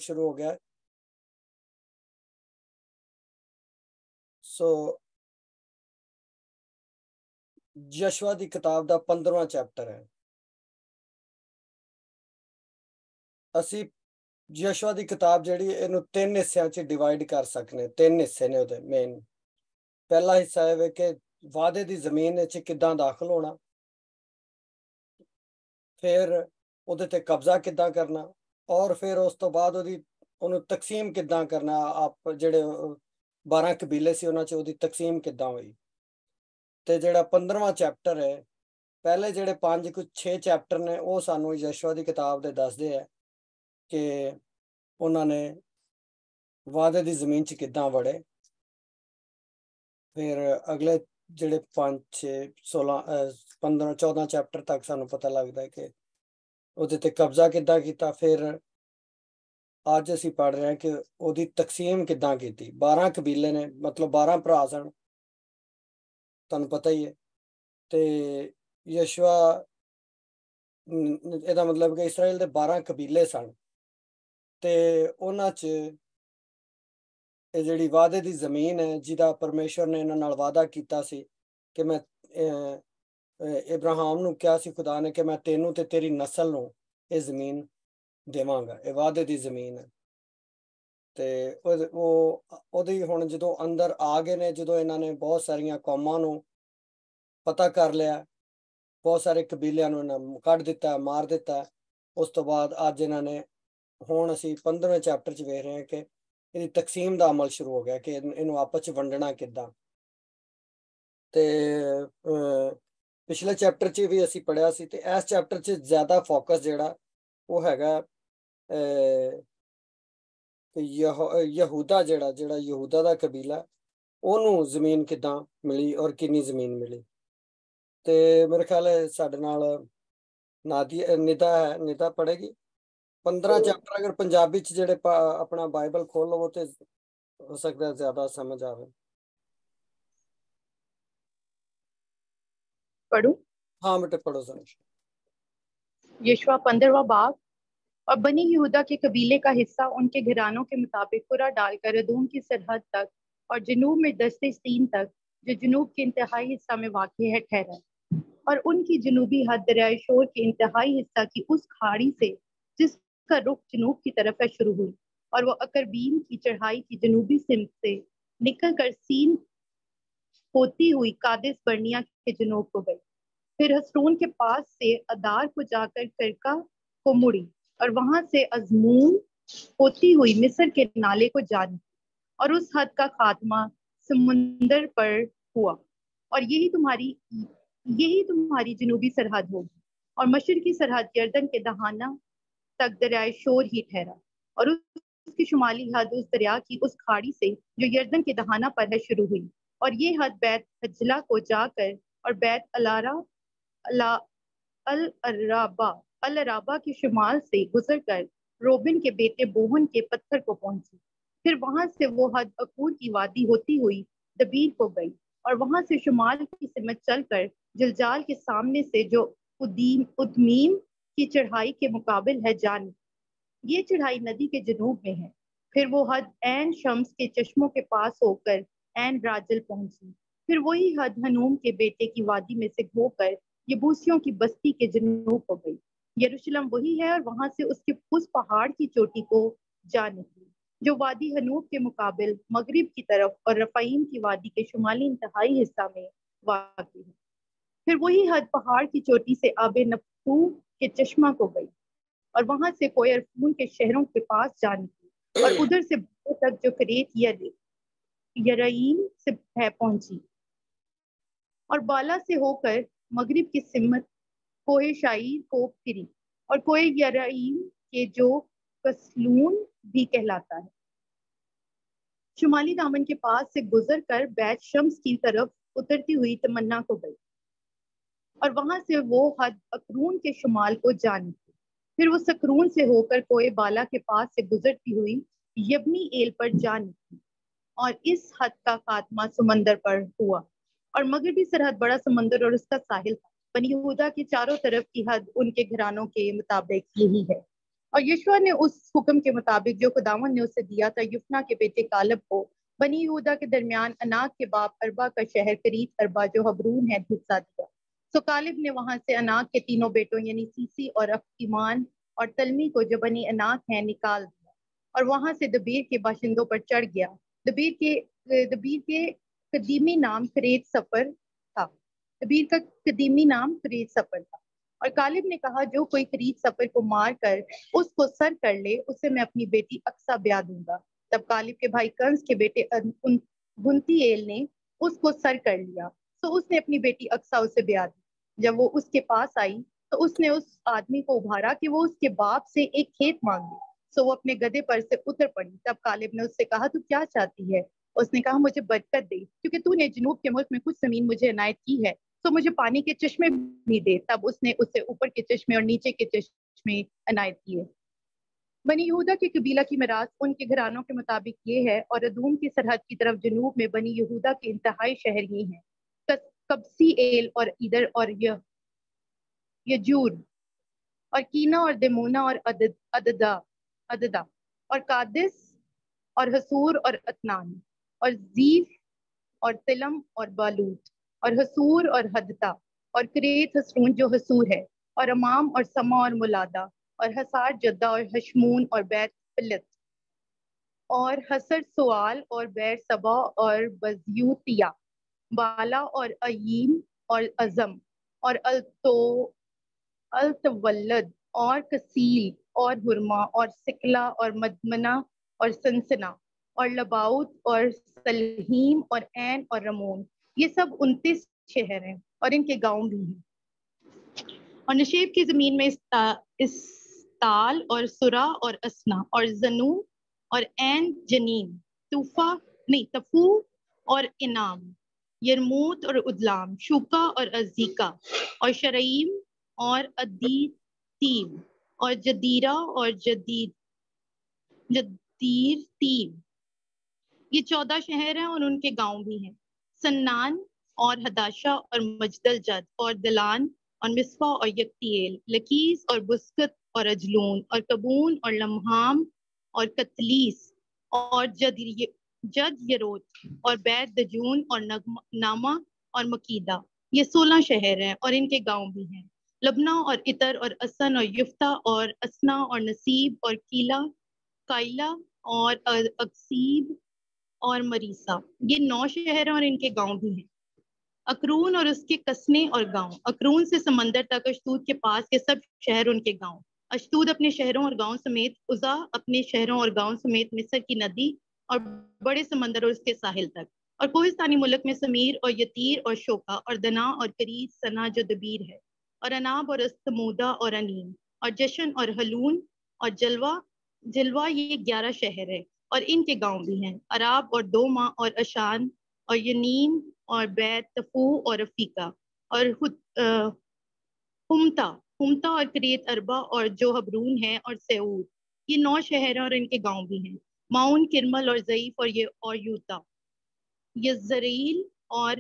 شروع ہو گیا. سو یشوا دی کتاب دا 15واں چیپٹر ہے. اسی یشوا دی کتاب جیڑی اینو 3 حصیاں چ ڈیوائڈ کر سکنے. 3 حصے نے اودے مین. پہلا حصہ ہے کہ وعدے دی زمین وچ کداں داخل ہونا، پھر اودے تے قبضہ کداں کرنا، اور پھر اس تو بعد اونوں تقسیم کداں کرنا. آپ جڑے 12 قبیلے سی انہاں چ اودی تقسیم کداں ہوئی. تے جڑا 15واں چیپٹر ہے، پہلے جڑے 5 کچھ 6 چیپٹر نے وہ سانو یشوا دی کتاب دے دسدے ہے کہ انہاں نے وعدے دی زمین چ کداں وڑے. پھر اگلے جڑے 5 6 16 15 14 چیپٹر تک سانو پتہ لگدا ہے کہ اودے تے قبضہ کداں کیتا. پھر اج اسی پڑھ رہے ہیں کہ اودی تقسیم کداں کیتی. 12 قبیلے نے، مطلب 12 بھرا سن، تانوں پتہ ہی ہے. تے یشوا دا مطلب کہ اسرائیل دے 12 قبیلے سن، تے انہاں چ یہ جڑی وعدے دی زمین ہے جہاں پرمیشور نے انہاں نال وعدہ کیتا سی کہ میں ابراہیم نو کیا سی خدا نے کہ میں تینوں تے تیری نسل نو یہ زمین دیواں گا. یہ وعدے دی زمین ہے. تے او دی ہن جدوں اندر آ گئے نے، جدوں انہاں نے بہت ساریاں قوماں نو پتہ کر لیا، بہت سارے قبیلیاں نو انہاں کڈ دتا، مار دتا. اس تو بعد اج انہاں نے ہن اسی 15ویں چیپٹر چ ویکھ رہے ہیں کہ یہ تقسیم دا عمل شروع ہو گیا کہ انہوں آپس چ ونڈنا کداں. تے پچھلے چیپٹر چ بھی اسی پڑھیا سی. تے اس چیپٹر چ زیادہ فوکس جیڑا وہ ہیگا کہ یہودا جیڑا یہودا دا قبیلہ، اونوں زمین کداں ملی اور کنی زمین ملی. تے میرے خیال ہے ساڈے نال ندا ہے، ندا پڑھے گی 15 چیپٹر. اگر پنجابی چ جڑے اپنا بائبل کھول لو تے ہو سکتا ہے زیادہ سمجھ آوے. پڑھوں؟ ہاں بیٹے پڑھو سر. یشوا 15واں باب. اور بنی یہودا کے قبیلے کا حصہ ان کے گھرانوں کے مطابق پورا ڈال کر ادوم کی سرحد تک اور جنوب میں دشت سین تک، جو جنوب کے انتہائی حصہ میں واقع ہے، ٹھہرا. اور ان کی جنوبی حد دریائے شور کے انتہائی حصہ کی اس کھاڑی سے جس کا رخ جنوب کی طرف ہے شروع ہوئی، اور وہ اکربیم کی چڑھائی کی جنوبی سمت سے نکل کر سین ہوتی ہوئی قادس برنیا کے جنوب کو گئی. پھر حسرون کے پاس سے ادار کو جا کر کرکا کو مڑی، اور وہاں سے ازمون ہوتی ہوئی مصر کے نالے کو جا نکلی، اور اس حد کا خاتمہ سمندر پر ہوا. اور یہی تمہاری جنوبی سرحد ہوگی. اور مشرقی سرحد یردن کے دہانہ تک دریائے شور ہی ٹھہرا، اور اس کی شمالی حد اس دریا کی اس کھاڑی سے جو یردن کے دہانہ پر ہے شروع ہوئی. اور یہ حد بیت حجلہ کو جا کر اور بیت الرابا کی شمال سے گزر کر روبن کے بیٹے بوہن کے پتھر کو پہنچی. پھر وہاں سے وہ حد اکور کی وادی ہوتی ہوئی دبیر کو گئی، اور وہاں سے شمال کی سمت چل کر جلجال کے سامنے سے جو ادمیم کی چڑھائی کے مقابل ہے جا نکلی. یہ چڑھائی ندی کے جنوب میں ہے. پھر وہ حد عین شمس کے چشموں کے پاس ہو کر عین راجل پہنچی. پھر وہی حد ہنوم کے بیٹے کی وادی میں سے ہو کر یبوسیوں کی بستی کے جنوب ہو گئی. یروشلم وہی ہے، اور وہاں سے اس پہاڑ کی چوٹی کو جا نکلی جو وادی ہنوب کے مقابل مغرب کی طرف اور رفائیم کی وادی کے شمالی انتہائی حصہ میں واقع ہے. پھر وہی حد پہاڑ کی چوٹی سے آب نفتو کے چشمہ کو گئی، اور وہاں سے کوئرفون کے شہروں کے پاس جا نکلی، اور ادھر سے تک جو کریت یرعیم سے پہنچی، اور بالا سے ہو کر مغرب کی سمت کوہ شعیر کو پھری، اور کوہ یرعیم کے جو کسلون بھی کہلاتا ہے شمالی دامن کے پاس سے گزر کر بیت شمس کی طرف اترتی ہوئی تمنا کو گئی، اور وہاں سے وہ حد اکرون کے شمال کو جا نکلی. پھر وہ سکرون سے ہو کر کوہ بالا کے پاس سے گزرتی ہوئی یبنی ایل پر جا نکلی، اور اس حد کا خاتمہ سمندر پر ہوا. اور مغربی سرحد بڑا سمندر اور اس کا ساحل تھا. بنی یہودا کی چاروں طرف کی حد ان کے گھرانوں کے مطابق یہی ہے. اور یشوع نے اس حکم کے مطابق جو خداوند نے اسے دیا تھا یفنا کے بیٹے کالب کو بنی یہودا کے درمیان اناک کے باپ اربا کا شہر کریت اربا جو حبرون ہے حصہ دیا۔ سو کالب نے وہاں سے اناک کے تینوں بیٹوں یعنی سیسی اور افکیمان اور تلمی کو جو بنی اناک ہیں نکال دیا، اور وہاں سے دبیر کے باشندوں پر چڑھ گیا۔ دبیر کے قدیمی نام کریت سفر تھا۔ دبیر کا قدیمی نام کریت سفر تھا۔ اور کالب نے کہا جو کوئی کریت سفر کو مار کر اس کو سر کر لے اسے میں اپنی بیٹی اقصا بیاہ دوں گا۔ تب کالب کے بھائی کنز کے بیٹے بنتی ایل نے اس کو سر کر لیا، تو اس نے اپنی بیٹی اقصا اسے بیاہ دی۔ جب وہ اس کے پاس آئی تو اس نے اس آدمی کو ابھارا کہ وہ اس کے باپ سے ایک کھیت مانگے، سو وہ اپنے گدھے پر سے اتر پڑی۔ تب کالب نے اس سے کہا تو کیا چاہتی ہے؟ اس نے کہا مجھے برکت دے، کیونکہ تو نے جنوب کے ملک میں کچھ زمین مجھے عنایت کی ہے، تو مجھے پانی کے چشمے بھی دے۔ تب اس نے اسے اوپر کے چشمے اور نیچے کے چشمے عنایت کیے۔ بنی یہودا کی قبیلہ کی میراث ان کے گھرانوں کے مطابق یہ ہے، اور ادوم کی سرحد کی طرف جنوب میں بنی یہودا کے انتہائی شہر یہ ہیں: کبسی ایل اور ادر اور یجور اور کینا اور دمونا اور عددا اور قادس اور حصور اور اتنان اور زیف اور تلم اور بالوت اور حصور اور حدتا اور کریت حسرون جو حصور ہے اور امام اور سما اور ملادا اور حصار جدہ اور حشمون اور بیت پلت اور حسر سوال اور بیر سبا اور بزیوتیا بالا اور اییم اور عظم اور التولد اور کسیل اور ہرما اور سکلا اور مدمنا اور سنسنا اور لباؤت اور سلہیم اور عین اور رمون، یہ سب 29 شہر ہیں اور ان کے گاؤں بھی ہیں۔ اور نشیب کی زمین میں استال اور سرا اور اسنا اور زنو اور عین جنین تفو اور انام یرموت اور ادلام شوکا اور ازیکا اور شرعیم اور ادیتیب اور جدیرہ اور جدیر تیب، یہ 14 شہر ہیں اور ان کے گاؤں بھی ہیں۔ سنان اور ہداشا اور مجدل جد اور دلان اور مصفا اور یکتیل، لکیس اور بسکت اور اجلون اور کبون اور لمحام اور کتلیس اور جد یروت اور بیت دجون اور نامہ اور مکیدہ، یہ 16 شہر ہیں اور ان کے گاؤں بھی ہیں۔ لبنا اور اتر اور اسن اور یفتہ اور اسنا اور نصیب اور کائلہ اور اکسیب اور مریسا، یہ 9 شہر ہیں اور ان کے گاؤں بھی ہیں۔ اکرون اور اس کے کسنے اور گاؤں، اکرون سے سمندر تک اشتود کے پاس کے سب شہر ان کے گاؤں، اشتود اپنے شہروں اور گاؤں سمیت، عزا اپنے شہروں اور گاؤں سمیت مصر کی ندی اور بڑے سمندر اور اس کے ساحل تک، اور کوہستانی ملک میں سمیر اور یتیر اور شوکا اور دنا اور کریت سنا جو دبیر ہے، اور اناب اور استمودا اور انیم اور جشن اور حلون اور جلوہ، یہ 11 شہر ہیں اور ان کے گاؤں بھی ہیں۔ عراب اور دوما اور اشان اور ینیم اور بیت تفو اور افیقہ اور ہمتا اور کریت اربا اور جو حبرون ہے اور سعود، یہ 9 شہر ہیں اور ان کے گاؤں بھی ہیں۔ معون، کرمل اور ضعیف اور یوتا، یزریل اور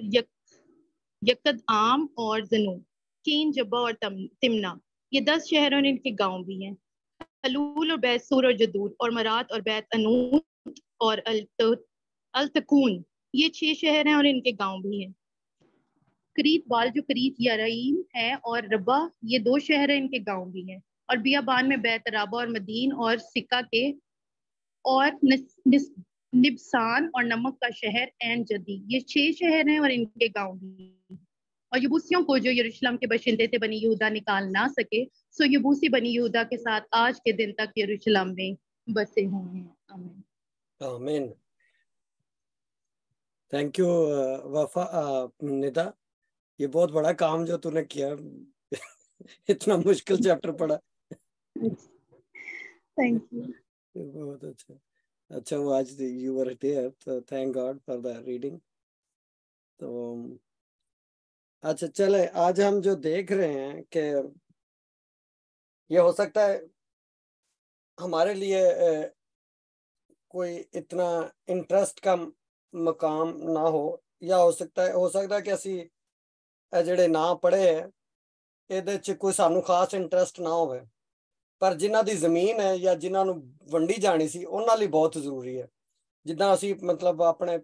یکد عام اور زنو، کین جبا اور تمنا، یہ 10 شہر اور ان کے گاؤں بھی ہیں۔ حلول اور بیت سور اور جدود اور مرات اور بیت انوت اور التکون، یہ 6 شہر ہیں اور ان کے گاؤں بھی ہیں۔ کریت بال جو کریت یارعیم ہے اور ربا، یہ 2 شہر ہیں، ان کے گاؤں بھی ہیں۔ اور بیابان میں بیت رابا اور مدین اور سکا کے اور نبسان اور نمک کا شہر عین جدی، یہ 6 شہر ہیں اور ان کے گاؤں بھی ہیں۔ اور یبوسیوں کو جو یروشلم کے باشندے تھے بنی یہودا نکال نہ سکے، سو یبوسی بنی یہودا کے ساتھ آج کے دن تک یروشلم میں بسے ہوئے ہیں۔ آمین۔ آمین۔ تھینک یو وفا ندا، یہ بہت بڑا کام جو تو نے کیا، اتنا مشکل چیپٹر پڑھا، تھینک یو۔ بہت اچھا۔ اچھا وہ آج یو ور ہیئر، تو thank God for the reading. تو اچھا چلے، آج ہم جو دیکھ رہے ہیں کہ یہ ہو سکتا ہے ہمارے لیے کوئی اتنا انٹرسٹ کا مقام نہ ہو، یا ہو سکتا ہے کہ اسی جڑے نہ پڑھے ہیں یہ کوئی سانو خاص انٹرسٹ نہ ہوئے، ਪਰ ਜਿਨ੍ਹਾਂ ਦੀ ਜ਼ਮੀਨ ਹੈ ਜਾਂ ਜਿਨ੍ਹਾਂ ਨੂੰ ਵੰਡੀ ਜਾਣੀ ਸੀ ਉਹਨਾਂ ਲਈ ਬਹੁਤ ਜ਼ਰੂਰੀ ਹੈ। ਜਿੱਦਾਂ ਅਸੀਂ ਮਤਲਬ ਆਪਣੇ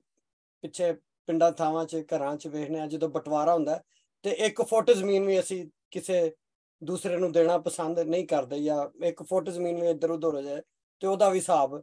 ਪਿੱਛੇ ਪਿੰਡਾਂ ਥਾਵਾਂ 'ਚ ਘਰਾਂ 'ਚ ਵੇਖਦੇ ਹਾਂ, ਜਦੋਂ ਬਟਵਾਰਾ ਹੁੰਦਾ ਤੇ 1 ਫੁੱਟ ਜ਼ਮੀਨ ਵੀ ਅਸੀਂ ਕਿਸੇ ਦੂਸਰੇ ਨੂੰ ਦੇਣਾ ਪਸੰਦ ਨਹੀਂ ਕਰਦੇ, ਜਾਂ 1 ਫੁੱਟ ਜ਼ਮੀਨ ਵੀ ਇੱਧਰ ਉੱਧਰ ਹੋ ਜਾਏ ਤੇ ਉਹਦਾ ਵੀ ਹਿਸਾਬ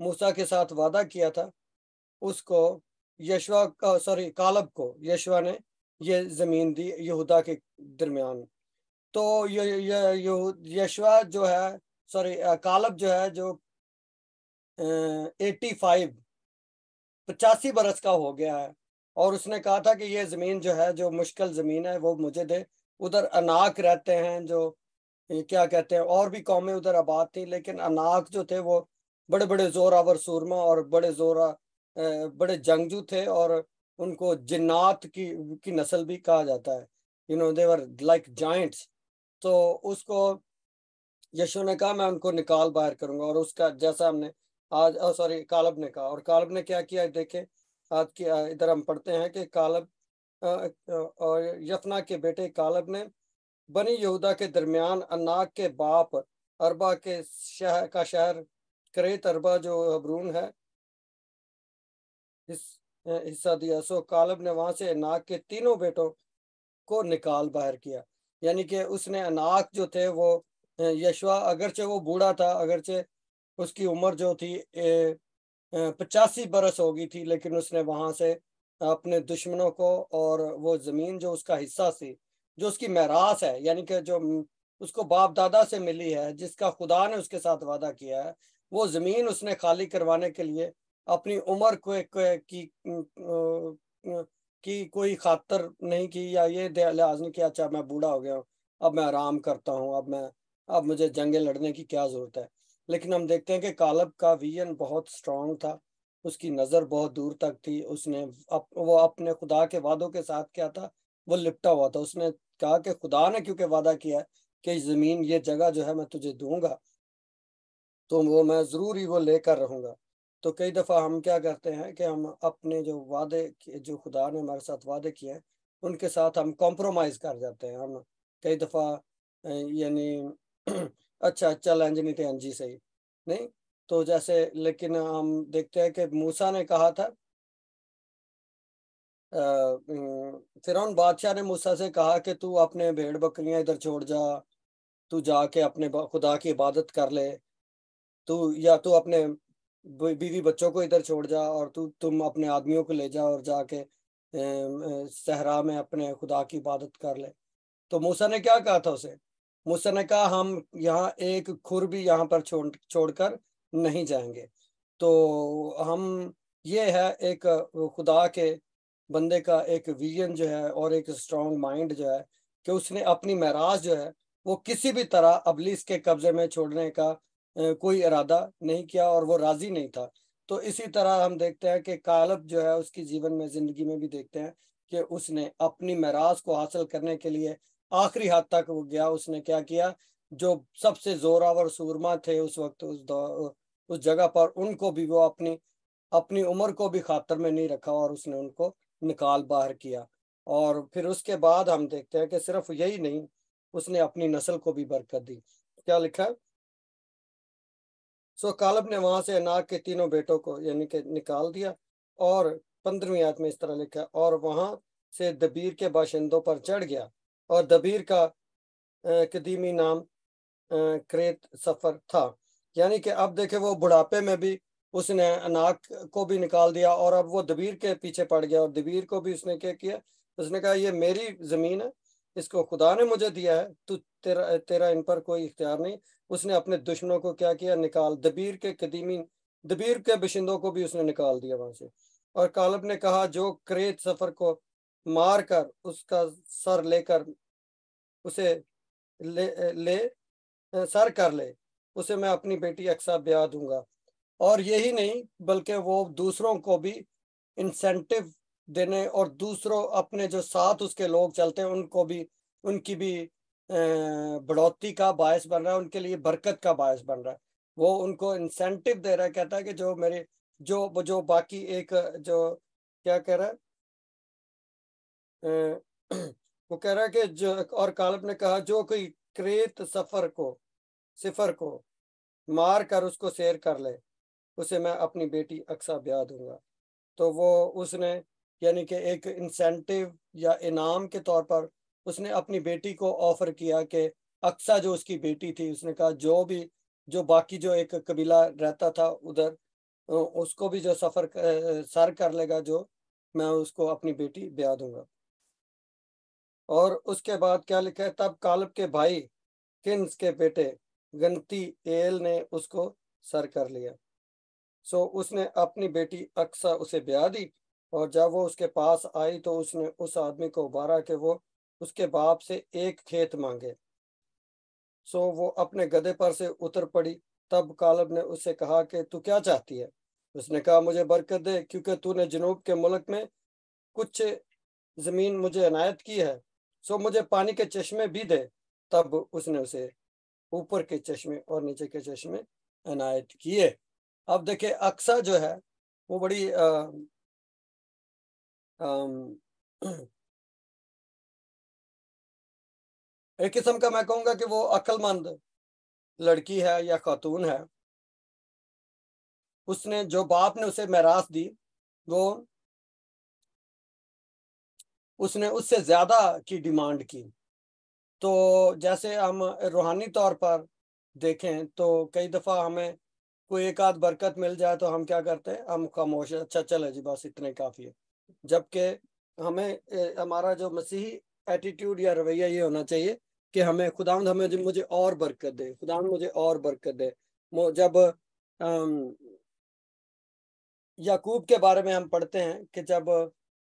موسیٰ کے ساتھ وعدہ کیا تھا اس کو کالب کو یشوا نے یہ زمین دی یہودا کے درمیان. تو یشوا جو ہے کالب جو ہے جو 85 برس کا ہو گیا ہے اور اس نے کہا تھا کہ یہ زمین جو ہے جو مشکل زمین ہے وہ مجھے دے. ادھر اناک رہتے ہیں جو کیا کہتے ہیں اور بھی قومیں ادھر آباد تھیں لیکن اناک جو تھے وہ بڑے بڑے زور آور سورما اور بڑے جنگجو تھے اور ان کو جنات کی نسل بھی کہا جاتا ہے. they were like giants. تو اس کو یشو نے کہا میں ان کو نکال باہر کروں گا اور اس کا جیسا ہم نے آج کالب نے کہا. اور کالب نے کیا کیا دیکھیں آج کی ادھر ہم پڑھتے ہیں کہ کالب اور یفنا کے بیٹے کالب نے بنی یہودا کے درمیان اناک کے باپ اربا کے شہر کریت اربا جو حبرون ہے حصہ دیا. سو کالب نے وہاں سے اناک کے تینوں بیٹوں کو نکال باہر کیا. یعنی کہ اس نے اناک جو تھے وہ یشوا اگرچہ وہ بوڑھا تھا اگرچہ اس کی عمر جو تھی 85 برس ہو گئی تھی لیکن اس نے وہاں سے اپنے دشمنوں کو اور وہ زمین جو اس کا حصہ تھی جو اس کی میراث ہے یعنی کہ جو اس کو باپ دادا سے ملی ہے جس کا خدا نے اس کے ساتھ وعدہ کیا ہے وہ زمین اس نے خالی کروانے کے لیے اپنی عمر کی کوئی خاطر نہیں کی یا یہ لحاظ نہیں کیا اچھا میں بوڑھا ہو گیا ہوں اب میں آرام کرتا ہوں اب مجھے جنگیں لڑنے کی کیا ضرورت ہے. لیکن ہم دیکھتے ہیں کہ کالب کا ویژن بہت سٹرونگ تھا اس کی نظر بہت دور تک تھی. اس نے وہ اپنے خدا کے وعدوں کے ساتھ کیا تھا وہ لپٹا ہوا تھا. اس نے کہا کہ خدا نے کیونکہ وعدہ کیا ہے کہ زمین یہ جگہ جو ہے میں تجھے دوں گا تو وہ میں ضرور ہی وہ لے کر رہوں گا. تو کئی دفعہ ہم کیا کرتے ہیں کہ ہم اپنے جو وعدے جو خدا نے ہمارے ساتھ وعدے کیے ہیں ان کے ساتھ ہم کمپرومائز کر جاتے ہیں. ہم کئی دفعہ یعنی اچھا چیلنج نہیں تھے جی صحیح نہیں تو جیسے لیکن ہم دیکھتے ہیں کہ موسیٰ نے کہا تھا فرعون بادشاہ نے موسیٰ سے کہا کہ تو اپنے بھیڑ بکریاں ادھر چھوڑ جا تو جا کے اپنے خدا کی عبادت کر لے تو اپنے بیوی بچوں کو ادھر چھوڑ جا اور تم اپنے آدمیوں کو لے جا اور جا کے صحرا میں اپنے خدا کی عبادت کر لے. تو موسیٰ نے کیا کہا تھا اسے موسیٰ نے کہا ہم یہاں ایک کھر بھی یہاں پر چھوڑ کر نہیں جائیں گے. تو ہم یہ ہے ایک خدا کے بندے کا ایک ویژن جو ہے اور ایک سٹرونگ مائنڈ جو ہے کہ اس نے اپنی میراث جو ہے وہ کسی بھی طرح ابلیس کے قبضے میں چھوڑنے کا کوئی ارادہ نہیں کیا اور وہ راضی نہیں تھا. تو اسی طرح ہم دیکھتے ہیں کہ کالب جو ہے اس کی جیون میں زندگی میں بھی دیکھتے ہیں کہ اس نے اپنی میراث کو حاصل کرنے کے لیے آخری حد تک وہ گیا. اس نے کیا کیا جو سب سے زوراور سورما تھے اس وقت اس جگہ پر ان کو بھی وہ اپنی عمر کو بھی خاطر میں نہیں رکھا اور اس نے ان کو نکال باہر کیا. اور پھر اس کے بعد ہم دیکھتے ہیں کہ صرف یہی نہیں اس نے اپنی نسل کو بھی برکت دی. کیا لکھا سو کالب نے وہاں سے اناک کے تینوں بیٹوں کو یعنی کہ نکال دیا. اور 15ویں آیت میں اس طرح لکھا اور وہاں سے دبیر کے باشندوں پر چڑھ گیا اور دبیر کا قدیمی نام کریت سفر تھا. یعنی کہ اب دیکھیں وہ بڑھاپے میں بھی اس نے اناک کو بھی نکال دیا اور اب وہ دبیر کے پیچھے پڑ گیا اور دبیر کو بھی اس نے کیا کیا اس نے کہا یہ میری زمین ہے اس کو خدا نے مجھے دیا ہے تو تیرا ان پر کوئی اختیار نہیں. اس نے اپنے دشمنوں کو کیا نکال دبیر کے بشندوں کو بھی اس نے نکال دیا وہاں سے. اور کالب نے کہا جو کریت سفر کو مار کر اس کا سر لے کر اسے سر کر لے اسے میں اپنی بیٹی اقصا بیاہ دوں گا. اور یہی نہیں بلکہ وہ دوسروں کو بھی انسینٹیو دینے اور دوسروں اپنے جو ساتھ اس کے لوگ چلتے ہیں ان کو بھی ان کی بھی بڑھوتی کا باعث بن رہا ہے ان کے لیے برکت کا باعث بن رہا ہے. وہ ان کو انسینٹیو دے رہا ہے کہتا ہے کہ جو باقی ایک جو کیا کہہ رہا ہے وہ کہہ رہا ہے کہ اور کالب نے کہا جو کوئی کریت سفر کو مار کر اس کو سیر کر لے اسے میں اپنی بیٹی اقصا بیاہ دوں گا. تو وہ اس نے یعنی کہ ایک انسینٹیو یا انعام کے طور پر اس نے اپنی بیٹی کو آفر کیا کہ اقصا جو اس کی بیٹی تھی اس نے کہا جو باقی جو ایک قبیلہ رہتا تھا ادھر اس کو بھی جو سفر سر کر لے گا جو میں اس کو اپنی بیٹی بیاہ دوں گا۔ اور اس کے بعد کیا لکھا ہے، تب کالب کے بھائی کنس کے بیٹے گنتی ایل نے اس کو سر کر لیا، سو اس نے اپنی بیٹی اقصا اسے بیاہ دی، اور جب وہ اس کے پاس آئی تو اس نے اس آدمی کو ابھارا کہ وہ اس کے باپ سے ایک کھیت مانگے، سو وہ اپنے گدھے پر سے اتر پڑی۔ تب کالب نے اس سے کہا کہ تو کیا چاہتی ہے؟ اس نے کہا مجھے برکت دے، کیونکہ تو نے جنوب کے ملک میں کچھ زمین مجھے عنایت کی ہے، سو مجھے پانی کے چشمے بھی دے۔ تب اس نے اسے اوپر کے چشمے اور نیچے کے چشمے عنایت کیے۔ اب دیکھیں اقصا جو ہے وہ بڑی ایک قسم کا میں کہوں گا کہ وہ عقل مند لڑکی ہے یا خاتون ہے۔ اس نے جو باپ نے اسے میراث دی وہ اس نے اس سے زیادہ کی ڈیمانڈ کی۔ تو جیسے ہم روحانی طور پر دیکھیں تو کئی دفعہ ہمیں کوئی ایک آدھ برکت مل جائے تو ہم کیا کرتے ہیں، ہم خاموش ہیں، اچھا چلے جی بس اتنے کافی ہے، جبکہ ہمیں ہمارا جو مسیحی ایٹیٹیوڈ یا رویہ یہ ہونا چاہیے کہ ہمیں خداوند ہمیں مجھے اور برکت دے، خداوند مجھے اور برکت دے۔ جب یعقوب کے بارے میں ہم پڑھتے ہیں کہ جب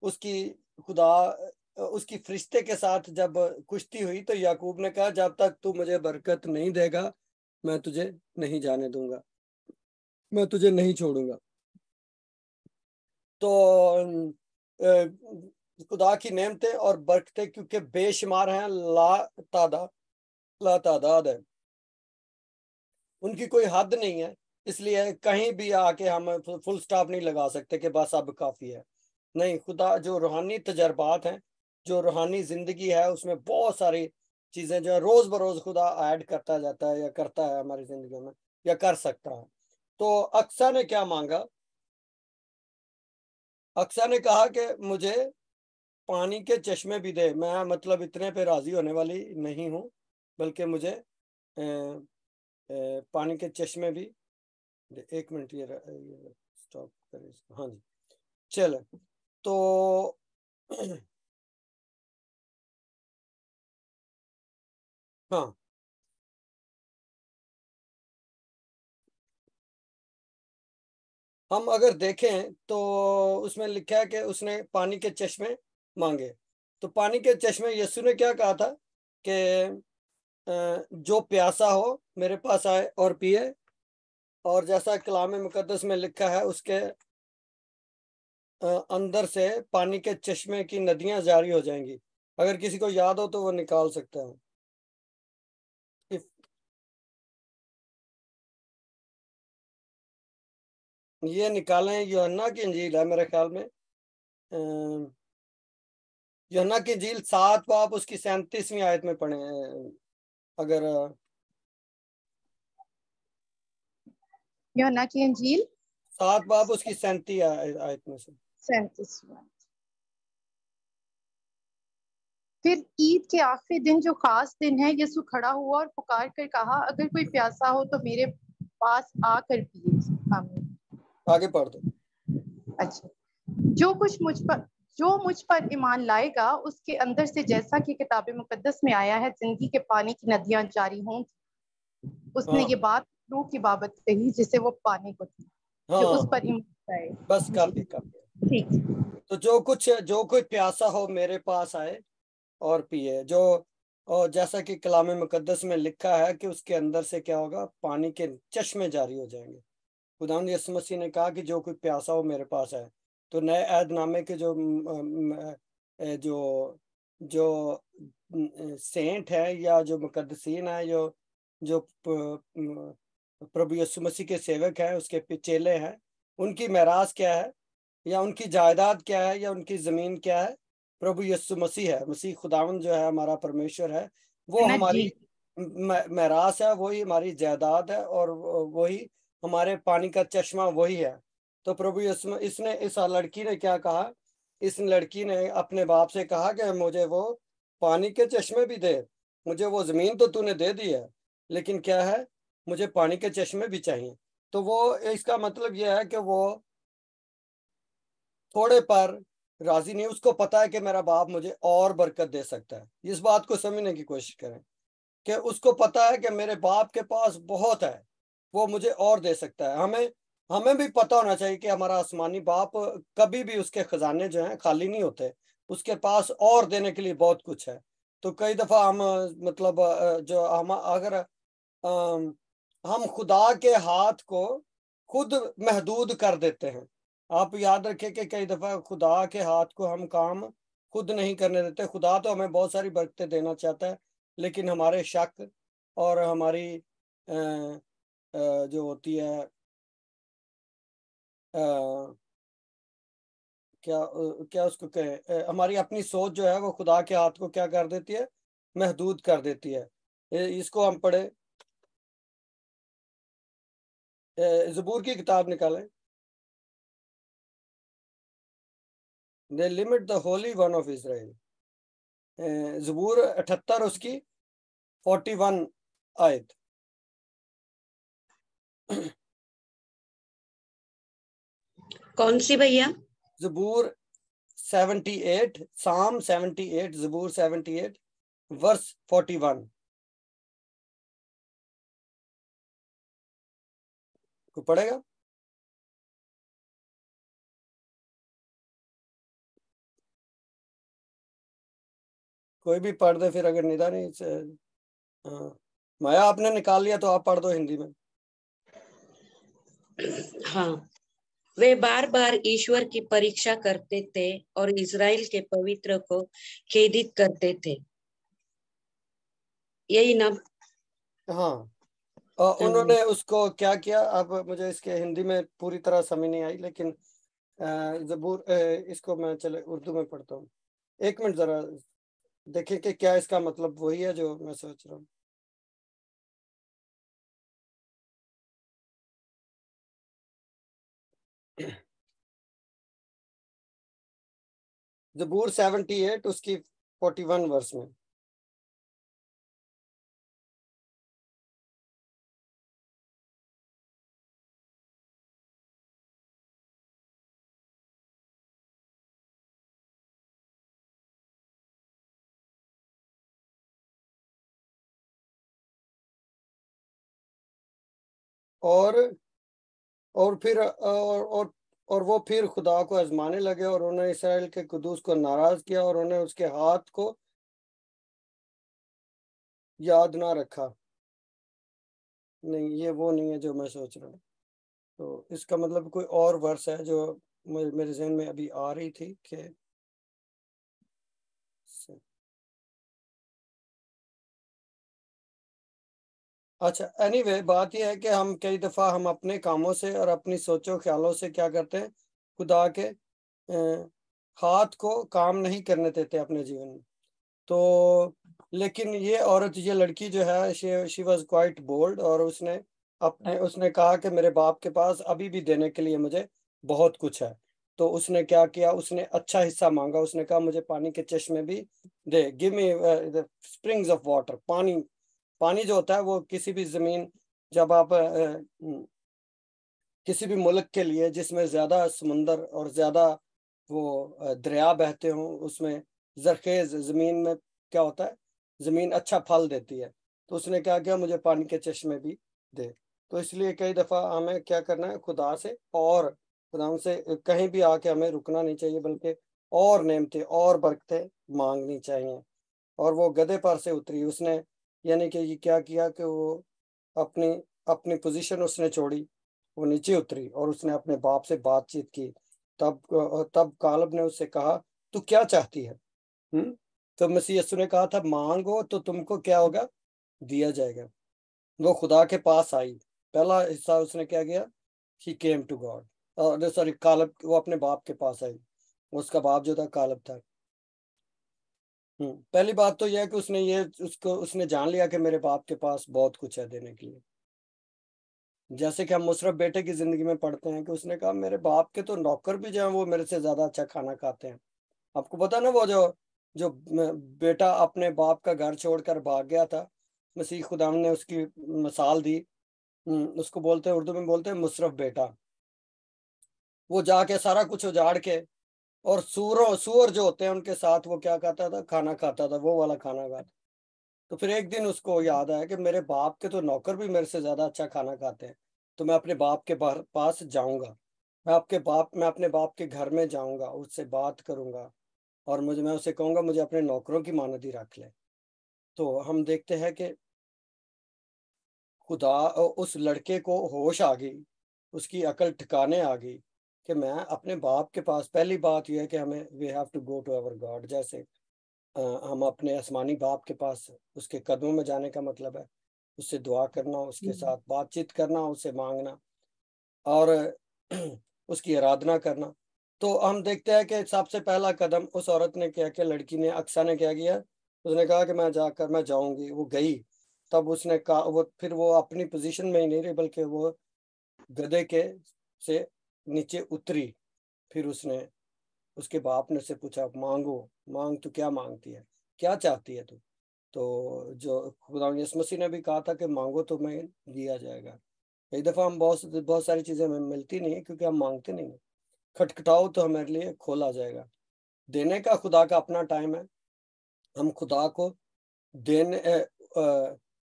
اس کی فرشتے کے ساتھ جب کشتی ہوئی تو یعقوب نے کہا جب تک تو مجھے برکت نہیں دے گا میں تجھے نہیں جانے دوں گا، میں تجھے نہیں چھوڑوں گا۔ تو خدا کی نعمتیں اور برکتیں کیونکہ بے شمار ہیں، لا تعداد ہے، ان کی کوئی حد نہیں ہے، اس لیے کہیں بھی آ کے ہم فل سٹاپ نہیں لگا سکتے کہ بس اب کافی ہے۔ نہیں، خدا جو روحانی تجربات ہیں، جو روحانی زندگی ہے، اس میں بہت ساری چیزیں جو ہے روز بروز خدا ایڈ کرتا جاتا ہے یا کرتا ہے ہماری زندگی میں یا کر سکتا ہے۔ تو اقصا نے کیا مانگا؟ اقصا نے کہا کہ مجھے پانی کے چشمے بھی دے، میں مطلب اتنے پہ راضی ہونے والی نہیں ہوں، بلکہ مجھے پانی کے چشمے بھی دے۔ ایک منٹ یہ سٹاپ کریں اس کو، ہاں جی چلے تو ہاں ہم اگر دیکھیں تو اس میں لکھا ہے کہ اس نے پانی کے چشمے مانگے، تو پانی کے چشمے یسوع نے کیا کہا تھا کہ جو پیاسا ہو میرے پاس آئے اور پیے، اور جیسا کلام مقدس میں لکھا ہے اس کے اندر سے پانی کے چشمے کی ندیاں جاری ہو جائیں گی۔ اگر کسی کو یاد ہو تو وہ نکال سکتا ہے۔ یہ نکالیں، یوحنا کی انجیل ہے میرے خیال میں، یوحنا کی انجیل 7 باب اس کی 37ویں آیت میں پڑھیں، اگر یوحنا کی انجیل 7 باب اس کی 37 آیت میں سے 37۔ پھر عید کے آخری دن جو خاص دن ہے، یسوع کھڑا ہوا اور پکار کر کہا اگر کوئی پیاسا ہو تو میرے پاس آ کر پیے۔ آمین۔ آگے پڑھ دو۔ اچھا، جو مجھ پر ایمان لائے گا اس کے اندر سے جیسا کہ کتاب مقدس میں آیا ہے زندگی کے پانی کی ندیاں جاری ہوں۔ اس نے یہ بات روح کی بابت کہی جسے وہ پانے کو تھی، جو اس پر ایمان لائے۔ بس کافی کافی۔ ٹھیک۔ تو جو کوئی پیاسا ہو میرے پاس آئے اور پیے، اور جیسا کہ کلام مقدس میں لکھا ہے کہ اس کے اندر سے کیا ہوگا، پانی کے چشمے جاری ہو جائیں گے۔ خداوند یسوع مسیح نے کہا کہ جو کوئی پیاسا ہو میرے پاس آئے۔ تو نئے عہد نامے کے جو سینٹ ہے یا جو مقدسین ہے، جو پربھو یسوع مسیح کے سیوک ہیں، اس کے چیلے ہیں، ان کی میراث کیا ہے یا ان کی جائیداد کیا ہے یا ان کی زمین کیا ہے؟ پربھو یسوع مسیح ہے۔ مسیح خداوند جو ہے ہمارا پرمیشور ہے، وہ ہماری میراث ہے، وہی ہماری جائیداد ہے، اور وہی ہمارے پانی کا چشمہ وہی ہے۔ تو پربھو یسوع اس لڑکی نے کیا کہا؟ اس لڑکی نے اپنے باپ سے کہا کہ مجھے وہ پانی کے چشمے بھی دے، مجھے وہ زمین تو نے دے دی ہے، لیکن کیا ہے، مجھے پانی کے چشمے بھی چاہیے۔ تو وہ اس کا مطلب یہ ہے کہ وہ تھوڑے پر راضی نہیں، اس کو پتا ہے کہ میرا باپ مجھے اور برکت دے سکتا ہے۔ اس بات کو سمجھنے کی کوشش کریں کہ اس کو پتا ہے کہ میرے باپ کے پاس بہت ہے، وہ مجھے اور دے سکتا ہے۔ ہمیں بھی پتا ہونا چاہیے کہ ہمارا آسمانی باپ کبھی بھی اس کے خزانے جو ہیں خالی نہیں ہوتے، اس کے پاس اور دینے کے لیے بہت کچھ ہے۔ تو کئی دفعہ ہم مطلب جو اگر ہم خدا کے ہاتھ کو خود محدود کر دیتے ہیں۔ آپ یاد رکھیں کہ کئی دفعہ خدا کے ہاتھ کو ہم کام خود نہیں کرنے دیتے۔ خدا تو ہمیں بہت ساری برکتیں دینا چاہتا ہے، لیکن ہمارے شک اور ہماری جو ہوتی ہے کیا اس کو کہے، ہماری اپنی سوچ جو ہے وہ خدا کے ہاتھ کو کیا کر دیتی ہے، محدود کر دیتی ہے۔ اس کو ہم پڑھے، زبور کی کتاب نکالیں، they limit the holy one of Israel، زبور 78 اس کی 41 آیت۔ کون سی بھیا؟ زبور 78، سام 78، زبور 78 ورس 41۔ کو پڑھے گا؟ کوئی بھی پڑھ دے پھر، اگر ندا نہیں سے ہاں مایا آپ نے نکال لیا تو آپ پڑھ دو ہندی میں۔ ہاں، وہ بار بار ایشور کی پریکشا کرتے تھے اور اسرائیل کے پوتر کو کھیدت کرتے تھے، یہی نا؟ ہاں، انہوں نے اس کو کیا کیا، اب مجھے اس کے ہندی میں پوری طرح سمجھ نہیں آئی، لیکن زبور اس کو میں چلے اردو میں پڑھتا ہوں۔ ایک منٹ ذرا دیکھیں کہ کیا اس کا مطلب وہی ہے جو میں سوچ رہا ہوں۔ زبور 78 اس کی 41 ورس میں۔ اور وہ پھر خدا کو آزمانے لگے، اور انہوں نے اسرائیل کے قدوس کو ناراض کیا، اور انہیں اس کے ہاتھ کو یاد نہ رکھا۔ نہیں، یہ وہ نہیں ہے جو میں سوچ رہا ہوں۔ تو اس کا مطلب کوئی اور ورس ہے جو میرے ذہن میں ابھی آ رہی تھی کہ اچھا اینی وے، بات یہ ہے کہ ہم کئی دفعہ ہم اپنے کاموں سے اور اپنی سوچوں خیالوں سے کیا کرتے ہیں، خدا کے ہاتھ کو کام نہیں کرنے دیتے اپنے جیون میں۔ تو لیکن یہ عورت، یہ لڑکی جو ہے، شی واز کوائٹ بولڈ، اور اس نے کہا کہ میرے باپ کے پاس ابھی بھی دینے کے لیے مجھے بہت کچھ ہے۔ تو اس نے کیا کیا، اس نے اچھا حصہ مانگا، اس نے کہا مجھے پانی کے چشمے بھی دے، gave me springs of water. پانی جو ہوتا ہے وہ کسی بھی زمین، جب آپ کسی بھی ملک کے لیے جس میں زیادہ سمندر اور زیادہ وہ دریا بہتے ہوں، اس میں زرخیز زمین میں کیا ہوتا ہے، زمین اچھا پھل دیتی ہے۔ تو اس نے کہا کہ مجھے پانی کے چشمے بھی دے۔ تو اس لیے کئی دفعہ ہمیں کیا کرنا ہے، خدا سے کہیں بھی آ کے ہمیں رکنا نہیں چاہیے، بلکہ اور نعمتیں اور برکتیں مانگنی چاہیے۔ اور وہ گدھے پر سے اتری، اس نے یعنی کہ یہ کیا کیا کہ وہ اپنی پوزیشن اس نے چھوڑی، وہ نیچے اتری، اور اس نے اپنے باپ سے بات چیت کی۔ تب کالب نے اس سے کہا تو کیا چاہتی ہے؟ تو مسیح یسوع نے کہا تھا مانگو تو تم کو کیا ہوگا، دیا جائے گا۔ وہ خدا کے پاس آئی، پہلا حصہ اس نے کیا کیا، he came to God, sorry Caleb, وہ اپنے باپ کے پاس آئی، اس کا باپ جو تھا کالب تھا۔ پہلی بات تو یہ ہے کہ اس نے جان لیا کہ میرے باپ کے پاس بہت کچھ ہے دینے کے لیے۔ جیسے کہ ہم مصرف بیٹے کی زندگی میں پڑھتے ہیں کہ اس نے کہا میرے باپ کے تو نوکر بھی جو ہیں وہ میرے سے زیادہ اچھا کھانا کھاتے ہیں۔ آپ کو پتا نا وہ جو بیٹا اپنے باپ کا گھر چھوڑ کر بھاگ گیا تھا، مسیح خدا نے اس کی مثال دی اس کو بولتے ہیں اردو میں بولتے ہیں مصرف بیٹا، وہ جا کے سارا کچھ اجاڑ کے اور سور جو ہوتے ہیں ان کے ساتھ وہ کیا کہتا تھا، کھانا کھاتا تھا، وہ والا کھانا کھاتا۔ تو پھر ایک دن اس کو یاد آیا کہ میرے باپ کے تو نوکر بھی میرے سے زیادہ اچھا کھانا کھاتے ہیں، تو میں اپنے باپ کے پاس جاؤں گا، میں اپنے باپ کے گھر میں جاؤں گا، اس سے بات کروں گا اور میں اسے کہوں گا مجھے اپنے نوکروں کی مانندی رکھ لے۔ تو ہم دیکھتے ہیں کہ خدا اس لڑکے کو ہوش آ گئی، اس کی عقل ٹھکانے آ گئی کہ میں اپنے باپ کے پاس، پہلی بات یہ ہے کہ ہمیں we have to go to our God, جیسے ہم اپنے آسمانی باپ کے پاس، اس کے قدموں میں جانے کا مطلب ہے اس سے دعا کرنا، اس کے ساتھ بات چیت کرنا، اسے مانگنا اور اس کی ارادنا کرنا۔ تو ہم دیکھتے ہیں کہ سب سے پہلا قدم اس عورت نے کیا کہ لڑکی نے، اقصیٰ نے کیا کیا، اس نے کہا کہ میں جاؤں گی۔ وہ گئی، تب اس نے کہا، پھر وہ اپنی پوزیشن میں ہی نہیں رہی بلکہ وہ گدھے کے سے نیچے اتری۔ پھر اس کے باپ نے سے پوچھا مانگ، تو کیا مانگتی ہے، کیا چاہتی ہے تو جو خدا یسوع مسیح نے بھی کہا تھا کہ مانگو تو میں دیا جائے گا۔ کئی دفعہ ہم بہت ساری چیزیں ہمیں ملتی نہیں کیونکہ ہم مانگتے نہیں ہیں، کھٹکھٹاؤ تو ہمارے لیے کھولا جائے گا۔ دینے کا خدا کا اپنا ٹائم ہے، ہم خدا کو دینے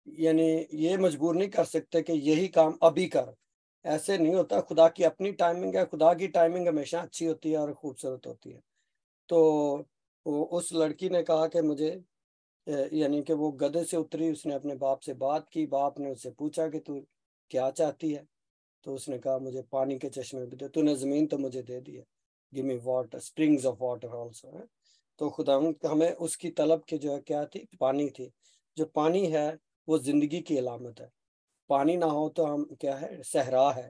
یعنی یہ مجبور نہیں کر سکتے کہ یہی کام ابھی کر، ایسے نہیں ہوتا۔ خدا کی اپنی ٹائمنگ ہے، خدا کی ٹائمنگ ہمیشہ اچھی ہوتی ہے اور خوبصورت ہوتی ہے۔ تو اس لڑکی نے کہا کہ مجھے، یعنی کہ وہ گدھے سے اتری، اس نے اپنے باپ سے بات کی، باپ نے اس سے پوچھا کہ تو کیا چاہتی ہے، تو اس نے کہا مجھے پانی کے چشمے بھی دے، تو نے زمین تو مجھے دے دی ہے، give me water, springs of water also. تو خدا ہمیں اس کی طلب کے جو ہے کیا تھی، پانی تھی۔ جو پانی ہے وہ زندگی کی علامت ہے، پانی نہ ہو تو ہم کیا ہے، صحرا ہے،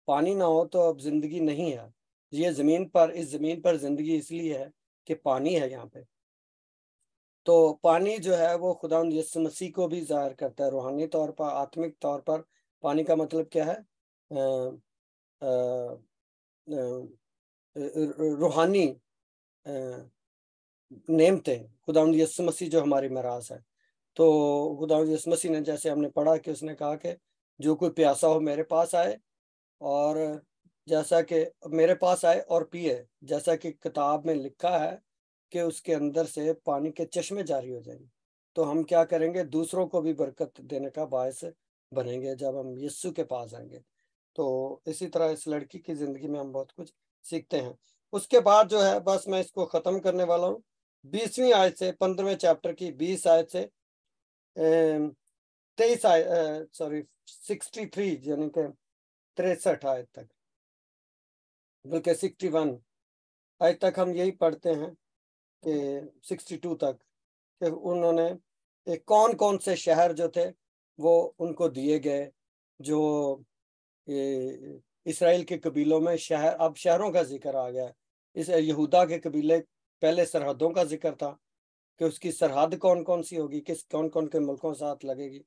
پانی نہ ہو تو اب زندگی نہیں ہے۔ یہ اس زمین پر زندگی اس لیے ہے کہ پانی ہے یہاں پہ۔ تو پانی جو ہے وہ خدا یسوع مسیح کو بھی ظاہر کرتا ہے روحانی طور پر، آتمک طور پر۔ پانی کا مطلب کیا ہے، روحانی نعمتیں، خدا یسوع مسیح جو ہماری میراث ہے۔ تو خدا یسوع مسیح نے، جیسے ہم نے پڑھا کہ اس نے کہا کہ جو کوئی پیاسا ہو میرے پاس آئے، اور جیسا کہ میرے پاس آئے اور پیے، جیسا کہ کتاب میں لکھا ہے کہ اس کے اندر سے پانی کے چشمے جاری ہو جائیں گے۔ تو ہم کیا کریں گے، دوسروں کو بھی برکت دینے کا باعث بنیں گے جب ہم یسوع کے پاس آئیں گے۔ تو اسی طرح اس لڑکی کی زندگی میں ہم بہت کچھ سیکھتے ہیں۔ اس کے بعد جو ہے، بس میں اس کو ختم کرنے والا ہوں، 20ویں آیت سے، 15ویں چیپٹر کی 20 آیت سے 23 آیت 63 یعنی کہ 63 آیت تک، بلکہ 61 آیت تک ہم یہی پڑھتے ہیں کہ 62 تک، کہ انہوں نے کون کون سے شہر جو تھے وہ ان کو دیے گئے، جو اسرائیل کے قبیلوں میں شہر، اب شہروں کا ذکر آ گیا ہے۔ اس یہودا کے قبیلے پہلے سرحدوں کا ذکر تھا کہ اس کی سرحد کون کون سی ہوگی، کون کون کے ملکوں ساتھ لگے گی،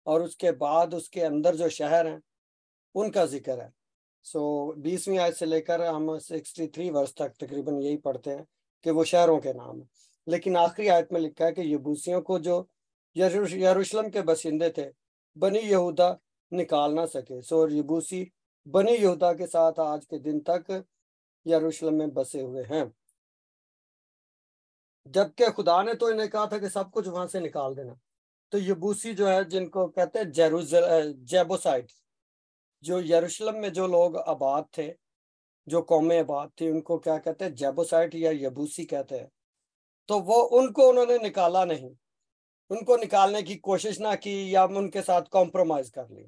اور اس کے بعد اس کے اندر جو شہر ہیں ان کا ذکر ہے۔ 20ویں آیت سے لے کر ہم 63 ورس تک تقریباً یہی پڑھتے ہیں کہ وہ شہروں کے نام ہیں۔ لیکن آخری آیت میں لکھا ہے کہ یبوسیوں کو جو یروشلم کے باشندے تھے بنی یہودا نکال نہ سکے، یبوسی بنی یہودا کے ساتھ آج کے دن تک یروشلم میں بسے ہوئے ہیں، جبکہ خدا نے تو انہیں کہا تھا کہ سب کچھ وہاں سے نکال دینا۔ تو یبوسی جو ہے، جن کو کہتے ہیں جیبوسائٹ، جو یروشلم میں جو لوگ آباد تھے، جو قومیں آباد تھی، ان کو کیا کہتے ہیں، جیبوسائٹ یا یبوسی کہتے ہیں۔ تو ان کو انہوں نے نکالا نہیں، ان کو نکالنے کی کوشش نہ کی یا ان کے ساتھ کمپرومائز کر لی،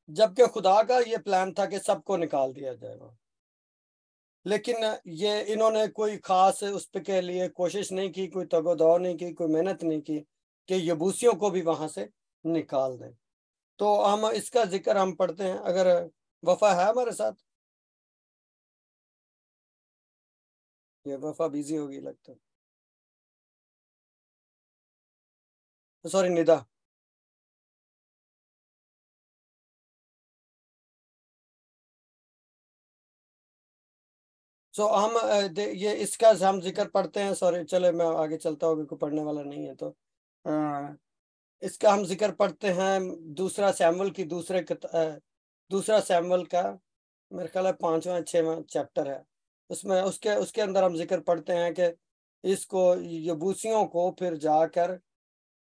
جبکہ خدا کا یہ پلان تھا کہ سب کو نکال دیا جائے گا۔ لیکن انہوں نے کوئی خاص اس پہ کے لیے کوشش نہیں کی، کوئی تگ و دو نہیں کی، کوئی محنت نہیں کی کہ یبوسیوں کو بھی وہاں سے نکال دیں۔ تو ہم اس کا ذکر ہم پڑھتے ہیں، اگر وفا ہے ہمارے ساتھ، یہ وفا بیزی ہوگی لگتا ہے، سوری ندا۔ ہم یہ اس کا ہم ذکر پڑھتے ہیں، سوری چلے میں آگے چلتا ہوں، کوئی پڑھنے والا نہیں ہے تو اس کا ہم ذکر پڑھتے ہیں دوسرا سیمول کا میرے خیال ہے 5واں 6واں چیپٹر ہے، اس میں اس کے اندر ہم ذکر پڑھتے ہیں کہ اس کو یبوسیوں کو پھر جا کر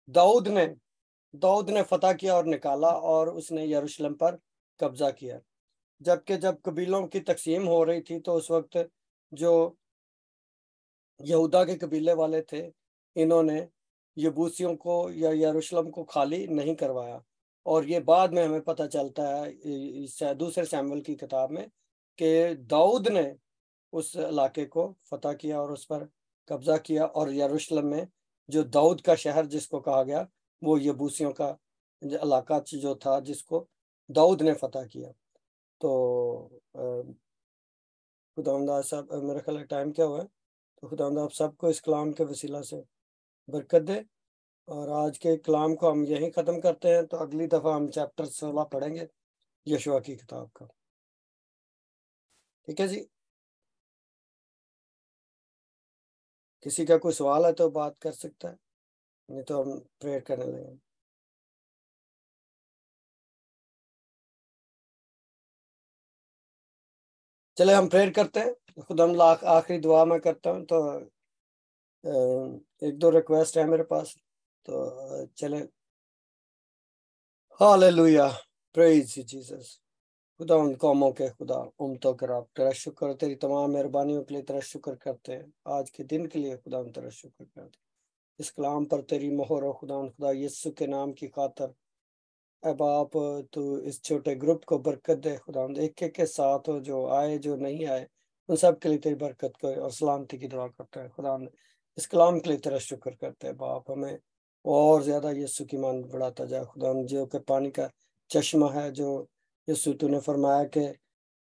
داؤد نے فتح کیا اور نکالا، اور اس نے یروشلم پر قبضہ کیا۔ جبکہ جب قبیلوں کی تقسیم ہو رہی تھی تو اس وقت جو یہودا کے قبیلے والے تھے انہوں نے یبوسیوں کو یا یروشلم کو خالی نہیں کروایا، اور یہ بعد میں ہمیں پتہ چلتا ہے دوسرے سیموئیل کی کتاب میں کہ داؤد نے اس علاقے کو فتح کیا اور اس پر قبضہ کیا، اور یروشلم میں جو داؤد کا شہر جس کو کہا گیا وہ یبوسیوں کا علاقہ جو تھا جس کو داؤد نے فتح کیا۔ تو خداوند صاحب میرا خیال ٹائم کیا ہوا ہے، تو خداوند آپ سب کو اس کلام کے وسیلہ سے برکت دے، اور آج کے کلام کو ہم یہیں ختم کرتے ہیں۔ تو اگلی دفعہ ہم چیپٹر 16 پڑھیں گے یشوع کی کتاب کا، ٹھیک ہے جی؟ کسی کا کوئی سوال ہے تو بات کر سکتا ہے، نہیں تو ہم پریئر کرنے لگیں۔ چلے ہم پریئر کرتے ہیں۔ خدا ہم آخری دعا میں کرتا ہوں، تو ایک دو ریکویسٹ ہے میرے پاس، تو چلیں۔ ہاللیلویہ، پریز جیسس۔ خدا ان قوموں کے خدا امتوں کے رب، تیرا شکر، تیری تمام مہربانیوں کے لیے تیرا شکر کرتے ہیں، آج کے دن کے لیے خدا تیرا شکر کرتے ہیں، اس کلام پر تیری مہر ہو خدا یسوع کے نام کی خاطر۔ اے باپ تو اس چھوٹے گروپ کو برکت دے خدا، ایک ایک کے ساتھ ہو، جو آئے جو نہیں آئے ان سب کے لیے تیری برکت کو اور سلامتی کی دعا کرتا ہے خدا۔ اس کلام کے لیے تیرا شکر کرتے ہیں باپ، ہمیں اور زیادہ یسوع کی مان بڑھاتا جائے خدا، جو کہ پانی کا چشمہ ہے، جو یسوع تو نے فرمایا کہ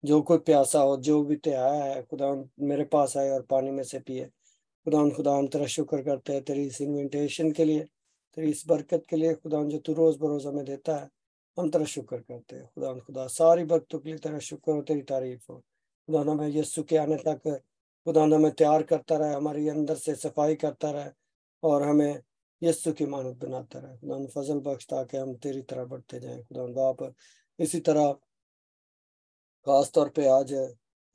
جو کوئی پیاسا ہو، جو بھی آیا ہے خدا میرے پاس آئے اور پانی میں سے پیے خدا ہم تیرا شکر کرتے ہیں تیری اس انویٹیشن کے لیے، تیری اس برکت کے لیے خدا، جو تو روز بروز ہمیں دیتا ہے، ہم تیرا شکر کرتے ہیں خدا ساری برکتوں کے لیے تیرا شکر ہو، تیری تعریف ہو خدا۔ ہمیں یسوع کے آنے تک خدا ہمیں تیار کرتا رہے، ہماری اندر سے صفائی کرتا رہے، اور ہمیں یسوع کی مانت بناتا رہے خدا، فضل بخش تاکہ ہم تیری طرح بڑھتے جائیں خدا باپ۔ اسی طرح خاص طور پہ آج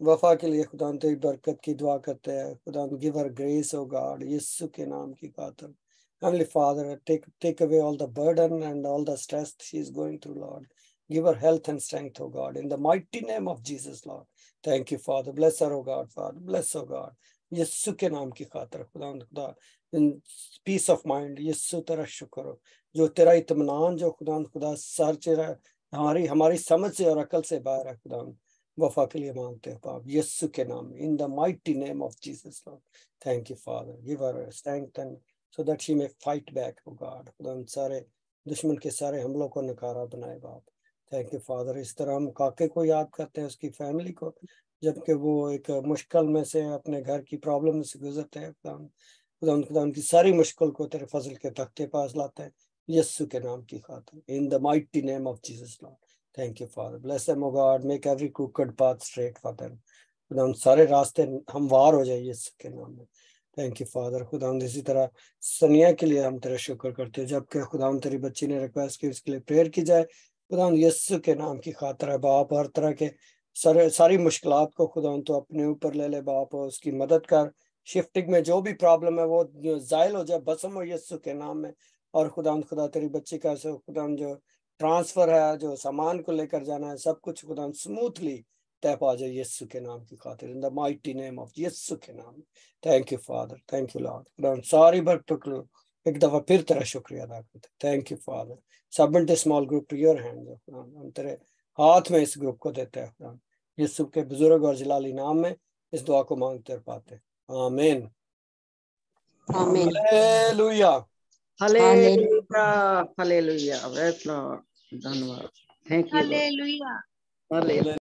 وفا کے لیے خدا تیری برکت کی دعا کرتے ہیں خدا، give her grace oh God، یسوع کے نام کی خاطر۔ Heavenly Father, take away all the burden and all the stress she is going through, Lord. Give her health and strength, oh God, in the mighty name of Jesus, Lord. Thank you, Father. Bless her, oh God, Father. Bless, oh God. یسوع کے نام کی خاطر خدا پیس of mind, یسوع تیرا شکر ہو، جو تیرا اطمینان جو خدا سر چرا ہماری سمجھ سے اور عقل سے باہر ہے خدا، وفا کے لیے مانگتے ہیں باپ یسوع کے نام میں، in the mighty name of Jesus, Lord. Thank you, Father. Give her strength and so that she may fight back, oh God. خدا ان سارے دشمن کے سارے حملوں کو نکارا بنائے باپ۔ Thank you father. اس طرح ہم کاکے کو یاد کرتے ہیں، اس کی فیملی کو، جبکہ وہ ایک مشکل میں سے اپنے گھر کی پرابلم سے گزرتے ہیں خدا ان کی ساری مشکل کو تیرے فضل کے تختے پاس لاتے ہیں یسوع کے نام کی خاطر، in the mighty name of Jesus, Lord. Thank you, Father. Bless them, oh God. Make every crooked path straight for them. خدا ان سارے راستے ہموار ہو جائے یسوع کے نام میں۔ Thank you father. خدا اسی طرح سنیا کے لیے ہم تیرا شکر کرتے ہیں، جبکہ خدا تیری بچی نے ریکویسٹ کی اس کے لیے پریئر کی جائے خدا یسوع کے نام کی خاطر ہے باپ۔ ہر طرح کے ساری مشکلات کو خدا تو اپنے اوپر لے لے باپ، اس کی مدد کر، شفٹنگ میں جو بھی پرابلم ہے وہ زائل ہو جائے، بسم ہو یسوع کے نام میں۔ اور خدا تیری بچی کا خدا جو ٹرانسفر ہے، جو سامان کو لے کر جانا ہے، سب کچھ خدا سموتھلی طے پا جائے یسوع کے نام کی خاطر، ان دا مائٹی نیم آف یسوع کے نام۔ Thank you father, thank you lord. خدا ساری برکتوں کے لیے ایک دفعہ پھر تیرا شکریہ ادا کرتے ہیں۔ Thank you Father. Submit the small group to your hand, ہم تیرے ہاتھ میں اس گروپ کو دیتے ہیں خدا، یسوع کے بزرگ اور جلالی نام میں اس دعا کو مانگتے اور پاتے ہیں، آمین آمین۔ ہلیلویہ ہلیلویہ ہلیلویہ، دھنیہ واد، تھینک یو ہلیلویہ۔ لارڈ۔